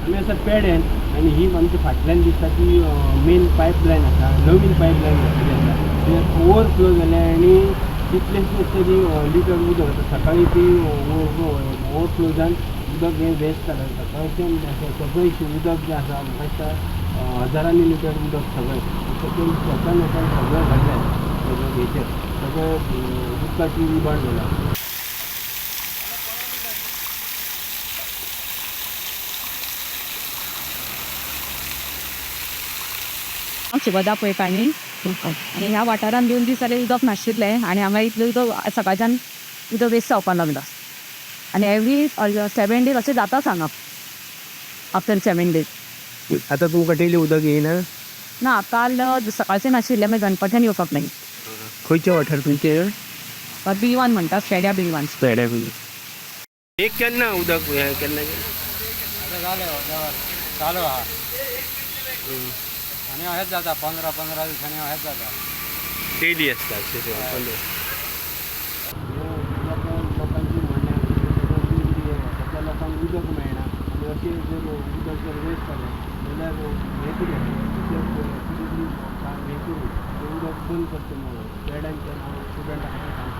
आमी आसा पेड्यान आनी ही आमच्या फाटल्यान दिसता ती मेन पायपलायन आसा, नवीन पायपलायन घातलेली आसा. ती ओवरफ्लो जाल्या आनी कितलेशेच तरी लिटर उदक आतां सकाळी ती ओवरफ्लो जावन उदक हें वेस्ट जालें. सकाळचें सगळें उदक जें आसा म्हाका दिसता हजारांनी लिटर उदक सगळें सगळें सगळें घातलें हेचेर सगळें उदकाची इबाड जाला. शिवदा पळय पाणी आनी ह्या वाठारान 2 दीस जाले उदक नाशिल्लें आनी हांगा इतलें उदक सकाळच्यान उदक वेस्ट जावपाक लागला आनी एवरी 7 days अशें जाताच हांगा आफ्टर 7 days. आतां तुमकां डेली उदक येयना? ना काल सकाळचें नाशिल्लें मागीर गणपत्यान येवपाक लागलें. खंयचे वाठार तुमचे? B1 म्हणटा पेड्या B1. पेड्या बी एक केन्ना उदक केन्ना आता झालं चालू आहा आणि हेच जाता 15 दिवसांनी हेच जाता. डेली आसता लोकांची म्हणणें सगळ्या लोकांक उदक मेळना आनी अशें जर उदक जर वेस्ट जालें जाल्यार हें कितें हें करून उदक बंद करचें म्हणून पेड्यांचें हांव स्टुडंटा खातीर सांगता.